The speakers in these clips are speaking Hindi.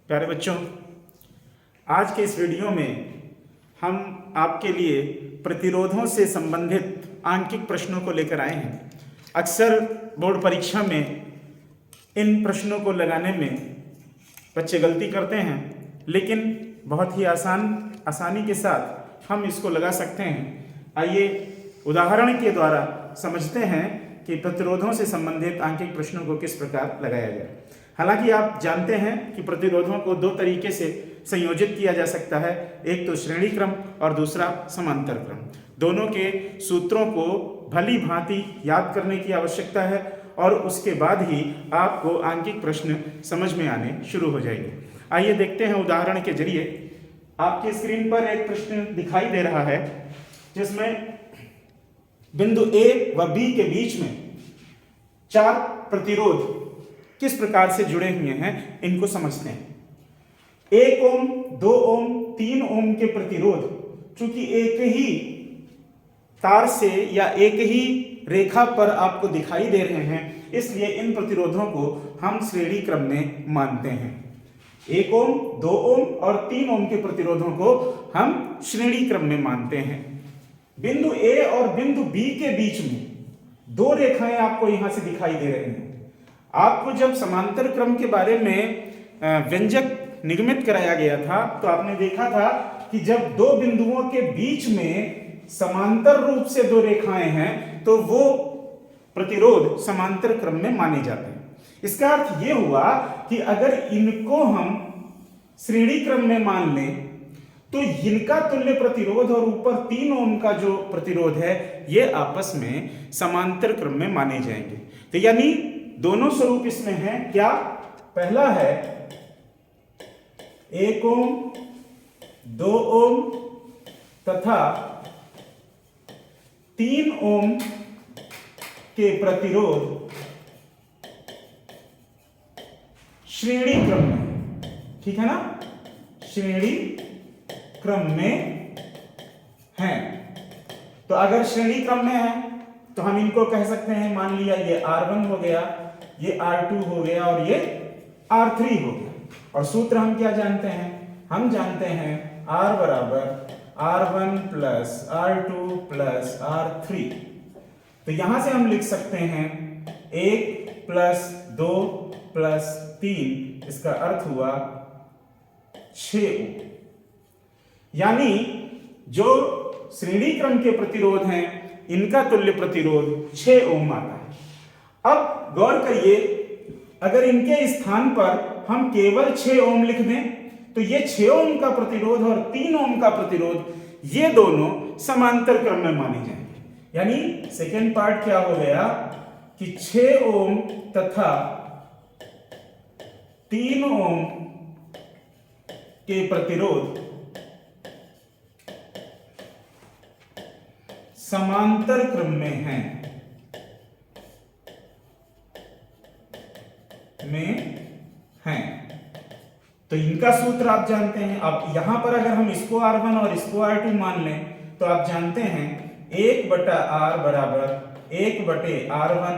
प्यारे बच्चों, आज के इस वीडियो में हम आपके लिए प्रतिरोधों से संबंधित आंकिक प्रश्नों को लेकर आए हैं। अक्सर बोर्ड परीक्षा में इन प्रश्नों को लगाने में बच्चे गलती करते हैं, लेकिन बहुत ही आसानी के साथ हम इसको लगा सकते हैं। आइए उदाहरण के द्वारा समझते हैं कि प्रतिरोधों से संबंधित आंकिक प्रश्नों को किस प्रकार लगाया जाए। हालांकि आप जानते हैं कि प्रतिरोधों को दो तरीके से संयोजित किया जा सकता है, एक तो श्रेणी क्रम और दूसरा समांतर क्रम। दोनों के सूत्रों को भली भांति याद करने की आवश्यकता है और उसके बाद ही आपको आंकिक प्रश्न समझ में आने शुरू हो जाएंगे। आइए देखते हैं उदाहरण के जरिए। आपकी स्क्रीन पर एक प्रश्न दिखाई दे रहा है जिसमें बिंदु A व B के बीच में 4 प्रतिरोध किस प्रकार से जुड़े हुए हैं, इनको समझते हैं। 1 ओम, 2 ओम, 3 ओम के प्रतिरोध चूंकि एक ही तार से या एक ही रेखा पर आपको दिखाई दे रहे हैं, इसलिए इन प्रतिरोधों को हम श्रेणी क्रम में मानते हैं। 1 ओम, 2 ओम और 3 ओम के प्रतिरोधों को हम श्रेणी क्रम में मानते हैं। बिंदु A और बिंदु B के बीच में 2 रेखाएं आपको यहां से दिखाई दे रही हैं। आपको जब समांतर क्रम के बारे में व्यंजक निर्मित कराया गया था तो आपने देखा था कि जब 2 बिंदुओं के बीच में समांतर रूप से 2 रेखाएं हैं तो वो प्रतिरोध समांतर क्रम में माने जाते हैं। इसका अर्थ ये हुआ कि अगर इनको हम श्रेणी क्रम में मान लें तो इनका तुल्य प्रतिरोध और ऊपर 3 ओम का जो प्रतिरोध है ये आपस में समांतर क्रम में माने जाएंगे। तो यानी दोनों स्वरूप इसमें हैं। क्या? पहला है 1 ओम, 2 ओम तथा 3 ओम के प्रतिरोध श्रेणी क्रम में, ठीक है ना, श्रेणी क्रम में हैं। तो अगर श्रेणी क्रम में है तो हम इनको कह सकते हैं, मान लिया ये R1 हो गया, ये R2 हो गया और ये R3 हो गया। और सूत्र हम क्या जानते हैं? हम जानते हैं R बराबर R1 plus R2 plus R3। तो यहां से हम लिख सकते हैं 1 प्लस 2 प्लस 3, इसका अर्थ हुआ 6 ओम। यानी जो श्रेणी क्रम के प्रतिरोध हैं इनका तुल्य प्रतिरोध 6 ओम आता है। अब गौर करिए, अगर इनके स्थान पर हम केवल 6 ओम लिख दें तो ये 6 ओम का प्रतिरोध और 3 ओम का प्रतिरोध ये दोनों समांतर क्रम में माने जाएंगे। यानी सेकेंड पार्ट क्या हो गया कि 6 ओम तथा 3 ओम के प्रतिरोध समांतर क्रम में हैं, तो इनका सूत्र आप जानते हैं। अब यहां पर अगर हम इसको R1 और इसको R2 मान लें तो आप जानते हैं 1/R बराबर 1/R1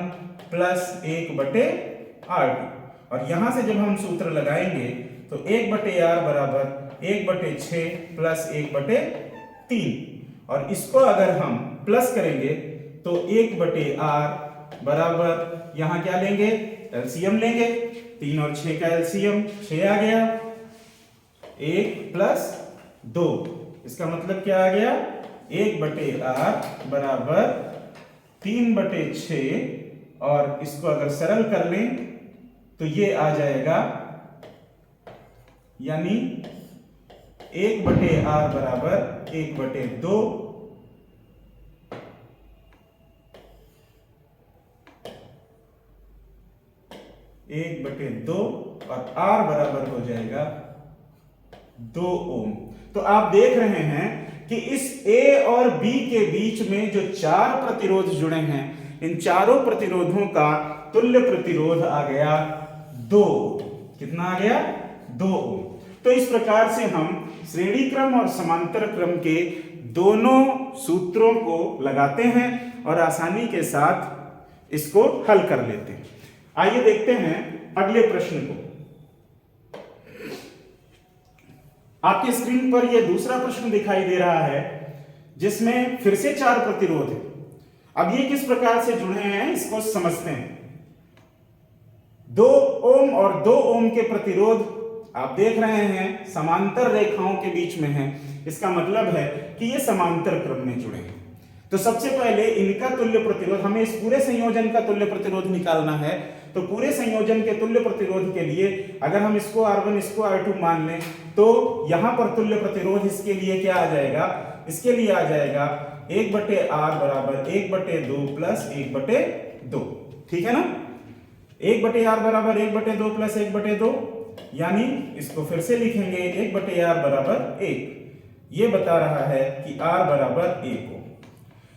प्लस 1/R2। और यहां से जब हम सूत्र लगाएंगे तो 1/R बराबर 1/6 प्लस 1/3। और इसको अगर हम प्लस करेंगे तो 1/R बराबर यहां क्या लेंगे? एलसीएम लेंगे। 3 और 6 का एलसीएम 6 आ गया, 1 प्लस 2, इसका मतलब क्या आ गया? 1/R बराबर 3/6 और इसको अगर सरल कर लें तो ये आ जाएगा, यानी 1/R बराबर 1/2 1/2 और R बराबर हो जाएगा 2 ओम। तो आप देख रहे हैं कि इस A और B के बीच में जो 4 प्रतिरोध जुड़े हैं, इन चारों प्रतिरोधों का तुल्य प्रतिरोध आ गया 2। कितना आ गया? 2 ओम। तो इस प्रकार से हम श्रेणी क्रम और समांतर क्रम के दोनों सूत्रों को लगाते हैं और आसानी के साथ इसको हल कर लेते हैं। आइए देखते हैं अगले प्रश्न को। आपकी स्क्रीन पर यह दूसरा प्रश्न दिखाई दे रहा है जिसमें फिर से 4 प्रतिरोध है। अब ये किस प्रकार से जुड़े हैं इसको समझते हैं। 2 ओम और 2 ओम के प्रतिरोध आप देख रहे हैं समांतर रेखाओं के बीच में है। इसका मतलब है कि ये समांतर क्रम में जुड़े हैं। तो सबसे पहले इनका तुल्य प्रतिरोध, हमें इस पूरे संयोजन का तुल्य प्रतिरोध निकालना है। तो पूरे संयोजन के तुल्य प्रतिरोध के लिए अगर हम इसको R1 इसको R2 मान लें तो यहां पर तुल्य प्रतिरोध इसके लिए क्या आ जाएगा, इसके लिए आ जाएगा 1/R बराबर 1/2 प्लस 1/2। ठीक है ना, 1/R बराबर 1/2 प्लस 1/2, यानी इसको फिर से लिखेंगे 1/R बराबर 1। ये बता रहा है कि R बराबर 1 ओम,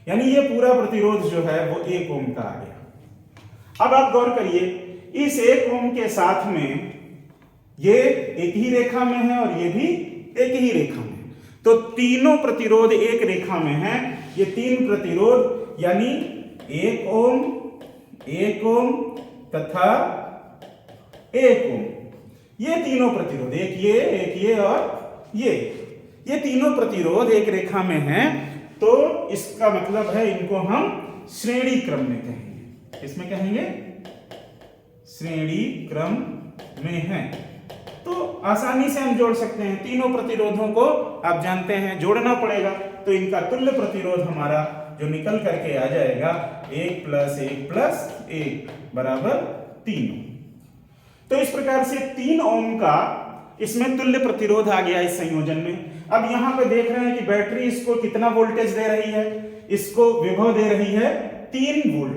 यानी ये पूरा प्रतिरोध जो है वो 1 ओम का आ गया। अब आप गौर करिए, इस 1 ओम के साथ में ये एक ही रेखा में है और ये भी एक ही रेखा में, तो तीनों प्रतिरोध एक रेखा में हैं। ये 3 प्रतिरोध यानी 1 ओम, 1 ओम तथा 1 ओम, ये तीनों प्रतिरोध, एक ये और ये तीनों प्रतिरोध एक रेखा में हैं। तो इसका मतलब है इनको हम श्रेणी क्रम में कहेंगे। किसमें कहेंगे? श्रेणी क्रम में हैं। तो आसानी से हम जोड़ सकते हैं तीनों प्रतिरोधों को, आप जानते हैं जोड़ना पड़ेगा। तो इनका तुल्य प्रतिरोध हमारा जो निकल करके आ जाएगा 1 + 1 + 1 बराबर 3 ओम। तो इस प्रकार से 3 ओम का इसमें तुल्य प्रतिरोध आ गया इस संयोजन में। अब यहां पे देख रहे हैं कि बैटरी इसको कितना वोल्टेज दे रही है, इसको विभव दे रही है 3 वोल्ट।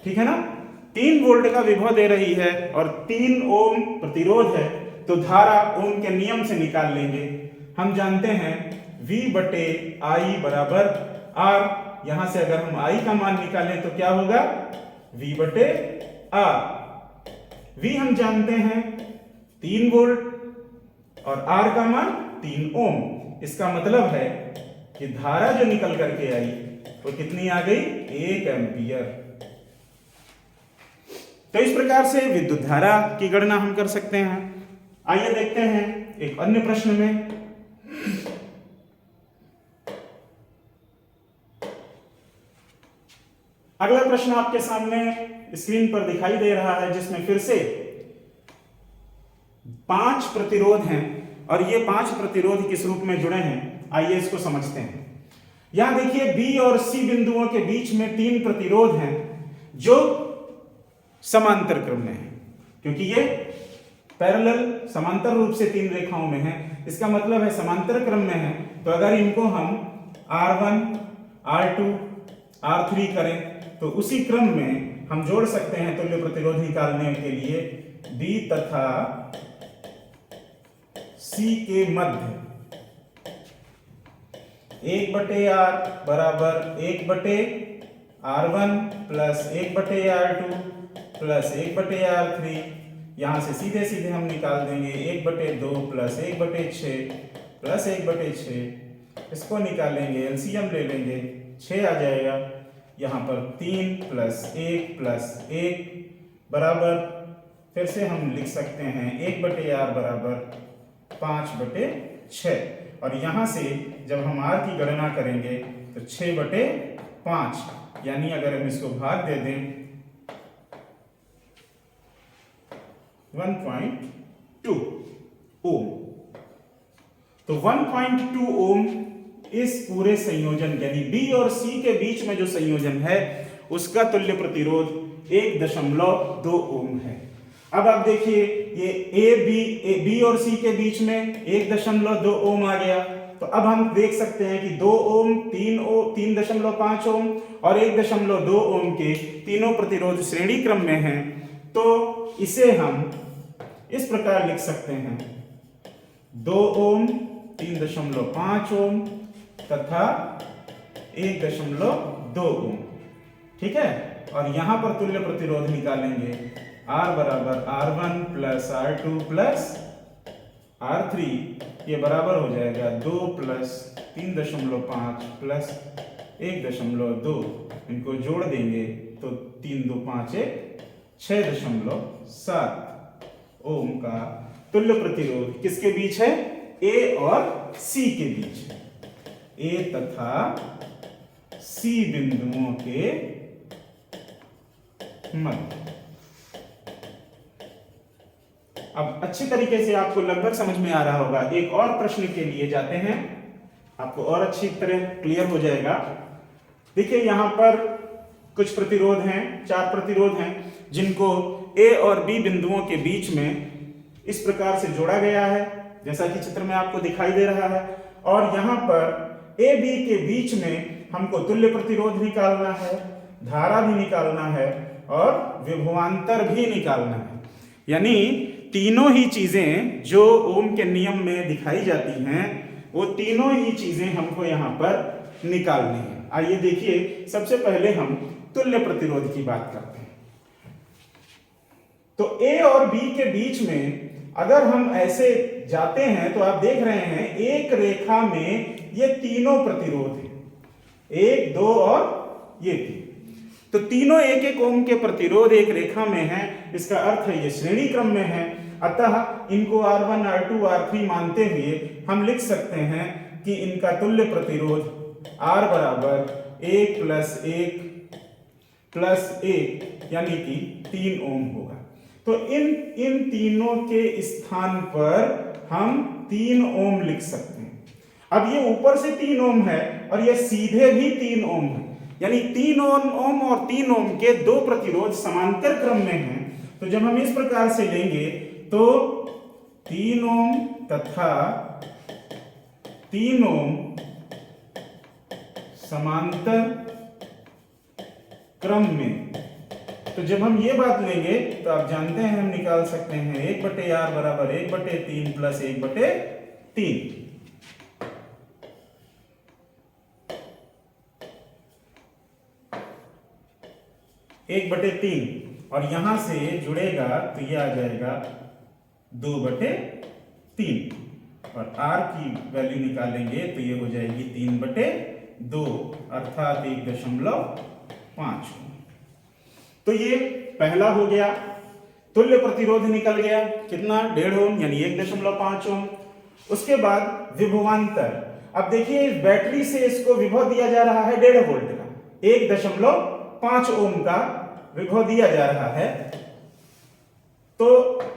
ठीक है ना, 3 वोल्ट का विभव दे रही है और 3 ओम प्रतिरोध है। तो धारा ओम के नियम से निकाल लेंगे। हम जानते हैं V/I बराबर R। यहां से अगर हम I का मान निकालें तो क्या होगा, V/R। V हम जानते हैं 3 वोल्ट और R का मान 3 ओम। इसका मतलब है कि धारा जो निकल करके आई वो कितनी आ गई, 1 एम्पियर। तो इस प्रकार से विद्युत धारा की गणना हम कर सकते हैं। आइए देखते हैं एक अन्य प्रश्न में। अगला प्रश्न आपके सामने स्क्रीन पर दिखाई दे रहा है जिसमें फिर से 5 प्रतिरोध हैं और ये 5 प्रतिरोध किस रूप में जुड़े हैं, आइए इसको समझते हैं। यहां देखिए B और C बिंदुओं के बीच में 3 प्रतिरोध हैं जो समांतर क्रम में है, क्योंकि ये पैरेलल समांतर रूप से 3 रेखाओं में है। इसका मतलब है समांतर क्रम में है। तो अगर इनको हम R1, R2, R3 करें तो उसी क्रम में हम जोड़ सकते हैं तुल्य प्रतिरोध निकालने के लिए B तथा C के मध्य 1/R बराबर 1/R1 plus 1/R2 plus 1/R3। यहां से सीधे सीधे हम निकाल देंगे 1/2 प्लस 1/6 प्लस 1/6। इसको निकालेंगे, एलसीएम ले लेंगे, 6 आ जाएगा। यहां पर 3 + 1 + 1 बराबर, फिर से हम लिख सकते हैं 1/R बराबर 5/6। और यहां से जब हम R की गणना करेंगे तो 6/5, यानी अगर हम इसको भाग दे दें 1.2 ओम। तो 1.2 ओम इस पूरे संयोजन यानी B और C के बीच में जो संयोजन है उसका तुल्य प्रतिरोध 1.2 ओम है। अब आप देखिए ये B और C के बीच में 1.2 ओम आ गया। तो अब हम देख सकते हैं कि 2 ओम, 3.5 ओम और 1.2 ओम के तीनों प्रतिरोध श्रेणी क्रम में हैं। तो इसे हम इस प्रकार लिख सकते हैं 2 ओम, 3.5 ओम तथा 1.2 ओम। ठीक है, और यहां पर तुल्य प्रतिरोध निकालेंगे R बराबर R1 plus R2 plus R3। ये बराबर हो जाएगा 2 + 3.5 प्लस 1.2। इनको जोड़ देंगे तो 3 × 2 = 5 = 6.7 ओम का तुल्य प्रतिरोध किसके बीच है, ए और सी के बीच, ए तथा सी बिंदुओं के मध्य। अब अच्छी तरीके से आपको लगभग समझ में आ रहा होगा। एक और प्रश्न के लिए जाते हैं, आपको और अच्छी तरह क्लियर हो जाएगा। देखिए यहां पर कुछ प्रतिरोध हैं, 4 प्रतिरोध हैं, जिनको ए और बी बिंदुओं के बीच में इस प्रकार से जोड़ा गया है, जैसा कि चित्र में आपको दिखाई दे रहा है। और यहां पर ए बी के बीच में हमको तुल्य प्रतिरोध निकालना है, धारा भी निकालना है और विभवांतर भी निकालना है। यानी तीनों ही चीजें जो ओम के नियम में दिखाई जाती हैं, वो तीनों ही चीजें हमको यहाँ पर निकालनी है। आइए देखिए, सबसे पहले हम तुल्य प्रतिरोध की बात करते हैं। तो ए और बी के बीच में अगर हम ऐसे जाते हैं तो आप देख रहे हैं एक रेखा में ये तीनों प्रतिरोध हैं, 1, 2 और ये 3। तो तीनों 1-1 ओम के प्रतिरोध एक रेखा में हैं। इसका अर्थ है ये श्रेणी क्रम में है। अतः इनको R1, R2, R3 मानते हुए हम लिख सकते हैं कि इनका तुल्य प्रतिरोध R बराबर 1 + 1 यानी कि 3 ओम होगा। तो इन तीनों के स्थान पर हम 3 ओम लिख सकते हैं। अब ये ऊपर से 3 ओम है और ये सीधे भी 3 ओम है, यानी 3 ओम और 3 ओम के 2 प्रतिरोध समांतर क्रम में हैं। तो जब हम इस प्रकार से लेंगे तो 3 ओम तथा 3 ओम समांतर क्रम में। तो जब हम ये बात लेंगे तो आप जानते हैं हम निकाल सकते हैं 1/R बराबर 1/3 + 1/3। एक बटे 3 और यहां से जुड़ेगा तो ये आ जाएगा 2/3 और R की वैल्यू निकालेंगे तो ये हो जाएगी 3/2 अर्थात 1.5। तो ये पहला हो गया, तुल्य प्रतिरोध निकल गया कितना, 1.5 ओम यानी 1.5 ओम। उसके बाद विभवांतर। अब देखिए इस बैटरी से इसको विभव दिया जा रहा है 1.5 वोल्ट का, 1.5 ओम का विभव दिया जा रहा है। तो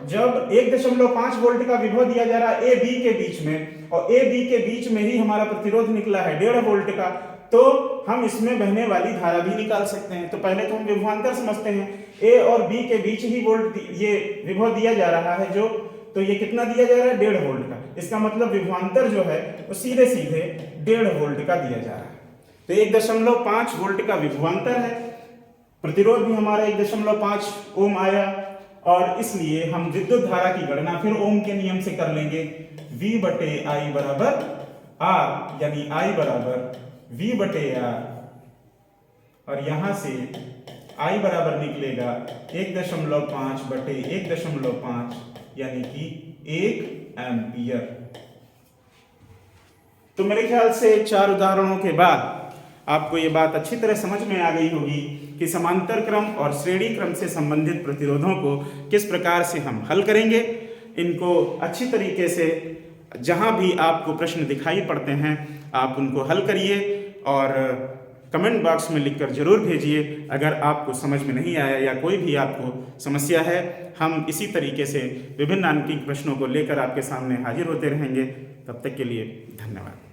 जब 1.5 वोल्ट का विभव दिया जा रहा है ए बी के बीच में, और ए बी के बीच में ही हमारा प्रतिरोध निकला है 1.5 वोल्ट का, तो हम इसमें बहने वाली धारा भी निकाल सकते हैं। तो पहले तो हम विभवांतर समझते हैं, ए और बी के बीच ही वोल्ट ये विभव दिया जा रहा है जो, तो ये कितना दिया जा रहा है 1.5 वोल्ट का। इसका मतलब विभवांतर जो है वो सीधे सीधे 1.5 वोल्ट का दिया जा रहा है। तो 1.5 वोल्ट का विभवांतर है, प्रतिरोध भी हमारा 1.5 ओम आया, और इसलिए हम विद्युत धारा की गणना फिर ओम के नियम से कर लेंगे। V/I बराबर R, यानी I बराबर V/R, और यहां से I बराबर निकलेगा 1.5/1.5 यानी कि 1 एम्पियर। तो मेरे ख्याल से 4 उदाहरणों के बाद आपको ये बात अच्छी तरह समझ में आ गई होगी कि समांतर क्रम और श्रेणी क्रम से संबंधित प्रतिरोधों को किस प्रकार से हम हल करेंगे। इनको अच्छी तरीके से जहां भी आपको प्रश्न दिखाई पड़ते हैं आप उनको हल करिए और कमेंट बॉक्स में लिखकर जरूर भेजिए। अगर आपको समझ में नहीं आया या कोई भी आपको समस्या है, हम इसी तरीके से विभिन्न अंकीय प्रश्नों को लेकर आपके सामने हाजिर होते रहेंगे। तब तक के लिए धन्यवाद।